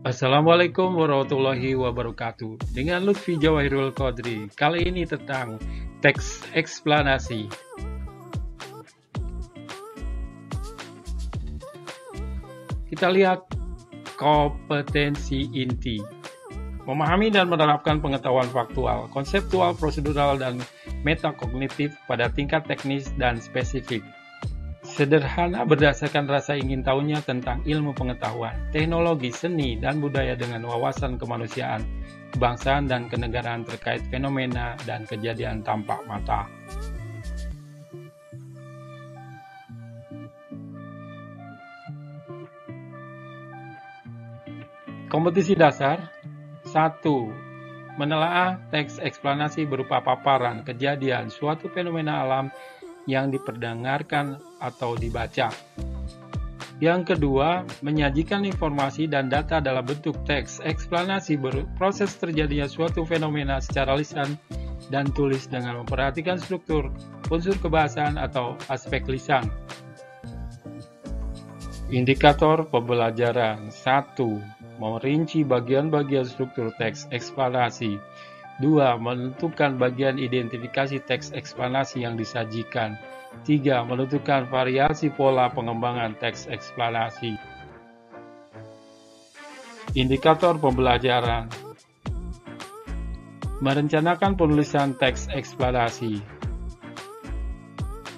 Assalamualaikum warahmatullahi wabarakatuh. Dengan Lutfi Jawahirul Qadri. Kali ini tentang teks eksplanasi. Kita lihat kompetensi inti. Memahami dan menerapkan pengetahuan faktual, konseptual, prosedural, dan metakognitif pada tingkat teknis dan spesifik. Sederhana berdasarkan rasa ingin tahunya tentang ilmu pengetahuan, teknologi, seni, dan budaya dengan wawasan kemanusiaan, kebangsaan, dan kenegaraan terkait fenomena dan kejadian tampak mata. Kompetisi dasar 1. Menelaah teks eksplanasi berupa paparan kejadian suatu fenomena alam yang diperdengarkan atau dibaca. Yang kedua, menyajikan informasi dan data dalam bentuk teks eksplanasi proses terjadinya suatu fenomena secara lisan dan tulis dengan memperhatikan struktur, unsur kebahasaan atau aspek lisan. Indikator pembelajaran 1. Merinci bagian-bagian struktur teks eksplanasi. 2. Menentukan bagian identifikasi teks eksplanasi yang disajikan. 3. Menentukan variasi pola pengembangan teks eksplanasi. Indikator pembelajaran. Merencanakan penulisan teks eksplanasi.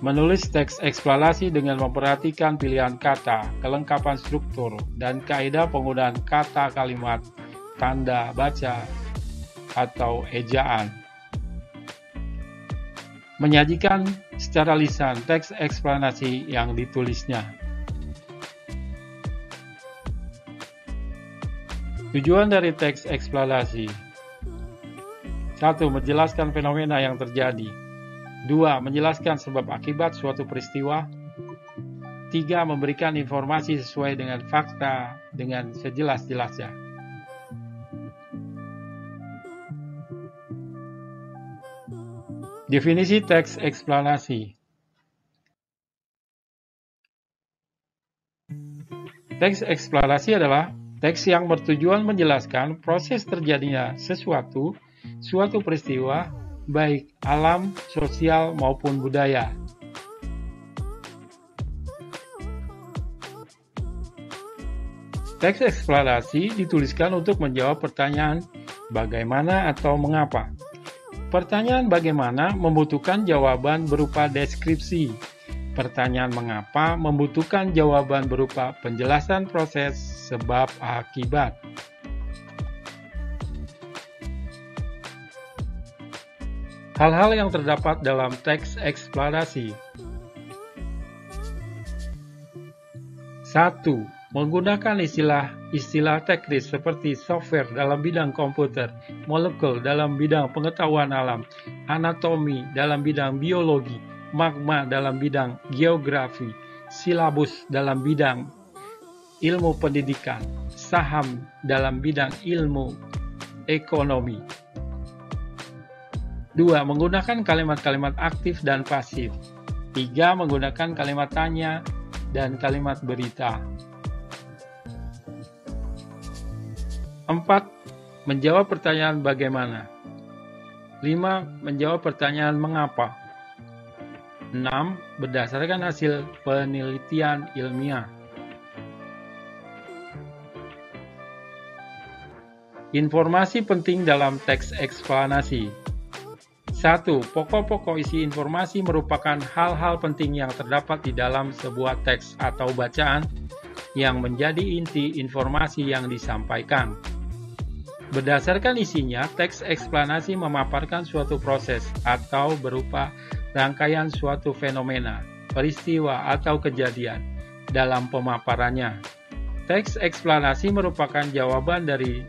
Menulis teks eksplanasi dengan memperhatikan pilihan kata, kelengkapan struktur, dan kaidah penggunaan kata kalimat, tanda baca, atau ejaan. Menyajikan secara lisan teks eksplanasi yang ditulisnya. Tujuan dari teks eksplanasi 1. Menjelaskan fenomena yang terjadi. 2. Menjelaskan sebab akibat suatu peristiwa. 3. Memberikan informasi sesuai dengan fakta dengan sejelas-jelasnya. Definisi teks eksplanasi. Teks eksplanasi adalah teks yang bertujuan menjelaskan proses terjadinya suatu peristiwa baik alam, sosial, maupun budaya. Teks eksplanasi dituliskan untuk menjawab pertanyaan bagaimana atau mengapa. Pertanyaan bagaimana membutuhkan jawaban berupa deskripsi. Pertanyaan mengapa membutuhkan jawaban berupa penjelasan proses sebab akibat. Hal-hal yang terdapat dalam teks eksplanasi. 1. Menggunakan istilah teknis seperti software dalam bidang komputer, molekul dalam bidang pengetahuan alam, anatomi dalam bidang biologi, magma dalam bidang geografi, silabus dalam bidang ilmu pendidikan, saham dalam bidang ilmu ekonomi. 2. Menggunakan kalimat-kalimat aktif dan pasif. 3. Menggunakan kalimat tanya dan kalimat berita. 4. Menjawab pertanyaan bagaimana. 5. Menjawab pertanyaan mengapa. 6. Berdasarkan hasil penelitian ilmiah. Informasi penting dalam teks eksplanasi. 1. Pokok-pokok isi informasi merupakan hal-hal penting yang terdapat di dalam sebuah teks atau bacaan yang menjadi inti informasi yang disampaikan. Berdasarkan isinya, teks eksplanasi memaparkan suatu proses atau berupa rangkaian suatu fenomena, peristiwa, atau kejadian dalam pemaparannya. Teks eksplanasi merupakan jawaban dari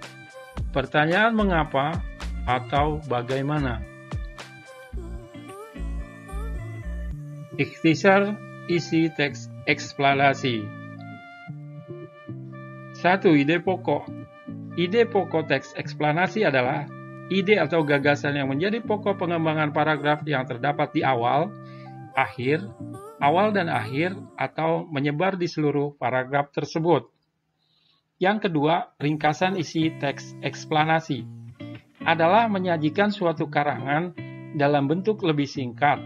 pertanyaan mengapa atau bagaimana. Ikhtisar isi teks eksplanasi. 1. Ide pokok. Ide pokok teks eksplanasi adalah ide atau gagasan yang menjadi pokok pengembangan paragraf yang terdapat di awal, awal dan akhir, atau menyebar di seluruh paragraf tersebut. Yang kedua, ringkasan isi teks eksplanasi adalah menyajikan suatu karangan dalam bentuk lebih singkat.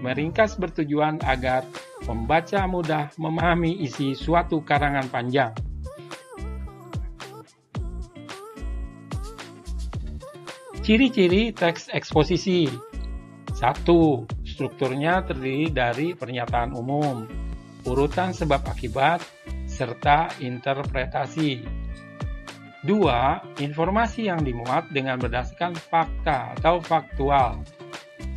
Meringkas bertujuan agar pembaca mudah memahami isi suatu karangan panjang. Ciri-ciri teks eksposisi. 1. Strukturnya terdiri dari pernyataan umum, urutan sebab akibat, serta interpretasi. 2. Informasi yang dimuat dengan berdasarkan fakta atau faktual.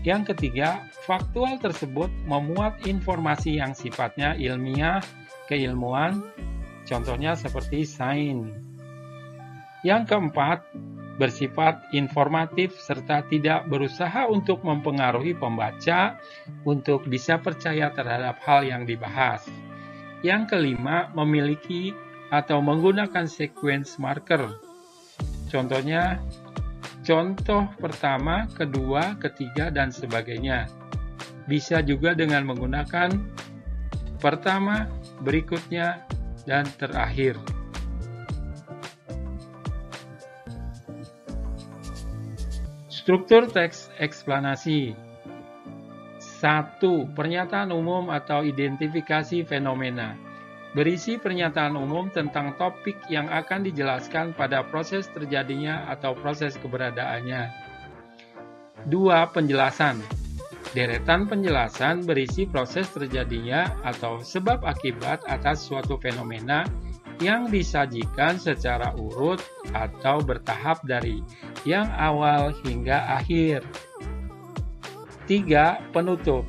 Yang ketiga, faktual tersebut memuat informasi yang sifatnya ilmiah, keilmuan, contohnya seperti sains. Yang keempat, bersifat informatif serta tidak berusaha untuk mempengaruhi pembaca untuk bisa percaya terhadap hal yang dibahas. Yang kelima, memiliki atau menggunakan sequence marker. Contohnya, contoh pertama, kedua, ketiga, dan sebagainya. Bisa juga dengan menggunakan pertama, berikutnya, dan terakhir. Struktur teks eksplanasi. 1. Pernyataan umum atau identifikasi fenomena. Berisi pernyataan umum tentang topik yang akan dijelaskan pada proses terjadinya atau proses keberadaannya. 2. Penjelasan. Deretan penjelasan berisi proses terjadinya atau sebab akibat atas suatu fenomena yang disajikan secara urut atau bertahap dari yang awal hingga akhir. 3. Penutup.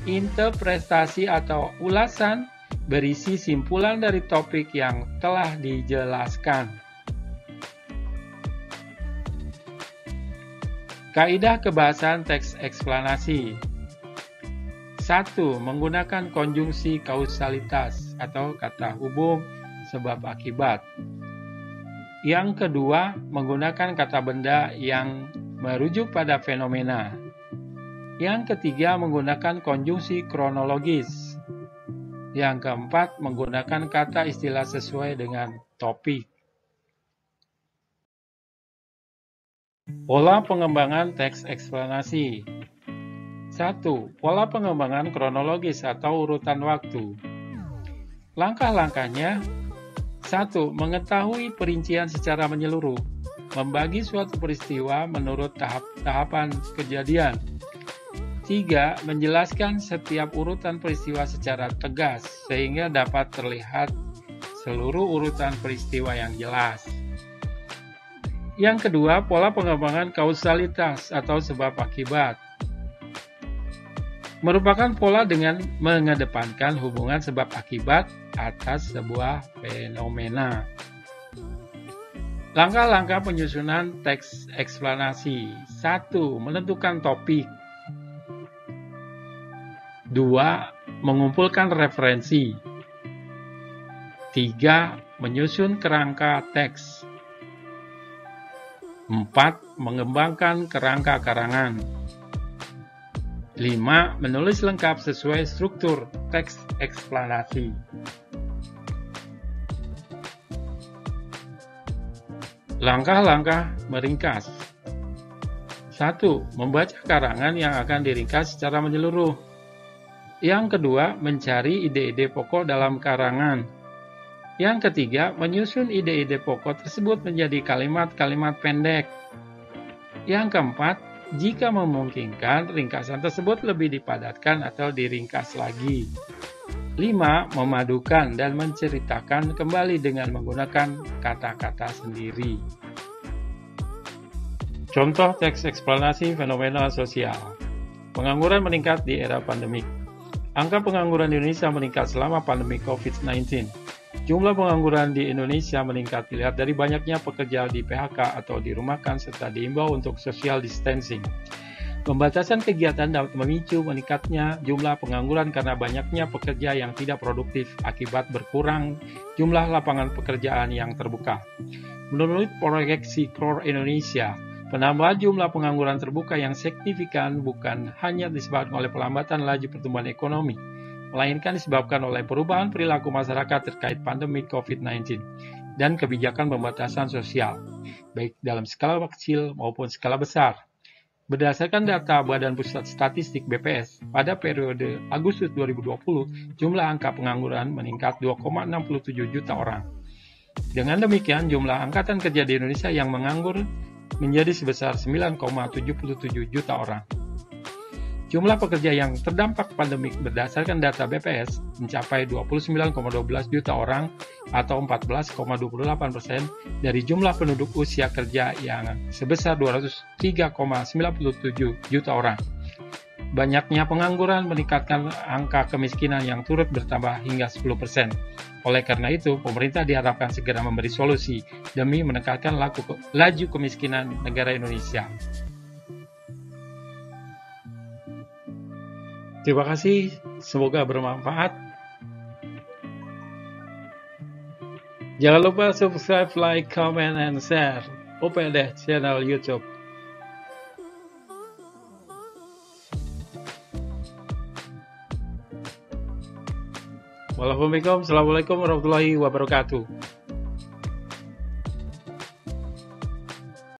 Interpretasi atau ulasan berisi simpulan dari topik yang telah dijelaskan. Kaidah kebahasan teks eksplanasi. 1. Menggunakan konjungsi kausalitas atau kata hubung sebab akibat. Yang kedua, menggunakan kata benda yang merujuk pada fenomena. Yang ketiga, menggunakan konjungsi kronologis. Yang keempat, menggunakan kata istilah sesuai dengan topik. Pola pengembangan teks eksplanasi. 1. Pola pengembangan kronologis atau urutan waktu. Langkah-langkahnya. 1. Mengetahui perincian secara menyeluruh. Membagi suatu peristiwa menurut tahapan kejadian. 3. Menjelaskan setiap urutan peristiwa secara tegas sehingga dapat terlihat seluruh urutan peristiwa yang jelas. Yang kedua, pola pengembangan kausalitas atau sebab akibat. Merupakan pola dengan mengedepankan hubungan sebab akibat atas sebuah fenomena. Langkah-langkah penyusunan teks eksplanasi. 1. Menentukan topik. 2. Mengumpulkan referensi. 3. Menyusun kerangka teks. 4. Mengembangkan kerangka karangan. 5. Menulis lengkap sesuai struktur teks eksplanasi. Langkah-langkah meringkas. 1. Membaca karangan yang akan diringkas secara menyeluruh. Yang kedua, mencari ide-ide pokok dalam karangan. Yang ketiga, menyusun ide-ide pokok tersebut menjadi kalimat-kalimat pendek. Yang keempat, jika memungkinkan, ringkasan tersebut lebih dipadatkan atau diringkas lagi. 5. Memadukan dan menceritakan kembali dengan menggunakan kata-kata sendiri. Contoh teks eksplanasi fenomena sosial. Pengangguran meningkat di era pandemik. Angka pengangguran di Indonesia meningkat selama pandemi COVID-19. Jumlah pengangguran di Indonesia meningkat dilihat dari banyaknya pekerja di PHK atau dirumahkan serta diimbau untuk social distancing. Pembatasan kegiatan dapat memicu meningkatnya jumlah pengangguran karena banyaknya pekerja yang tidak produktif akibat berkurang jumlah lapangan pekerjaan yang terbuka. Menurut proyeksi KROR Indonesia, penambahan jumlah pengangguran terbuka yang signifikan bukan hanya disebabkan oleh pelambatan laju pertumbuhan ekonomi, melainkan disebabkan oleh perubahan perilaku masyarakat terkait pandemi COVID-19. dan kebijakan pembatasan sosial, baik dalam skala kecil maupun skala besar. Berdasarkan data Badan Pusat Statistik (BPS), pada periode Agustus 2020, jumlah angka pengangguran meningkat 2,67 juta orang. Dengan demikian, jumlah angkatan kerja di Indonesia yang menganggur menjadi sebesar 9,77 juta orang. Jumlah pekerja yang terdampak pandemik berdasarkan data BPS mencapai 29,12 juta orang atau 14,28% dari jumlah penduduk usia kerja yang sebesar 203,97 juta orang. Banyaknya pengangguran meningkatkan angka kemiskinan yang turut bertambah hingga 10%. Oleh karena itu, pemerintah diharapkan segera memberi solusi demi menekan laju kemiskinan negara Indonesia. Terima kasih, semoga bermanfaat. Jangan lupa subscribe, like, comment, and share UPD channel YouTube. Assalamualaikum warahmatullahi wabarakatuh.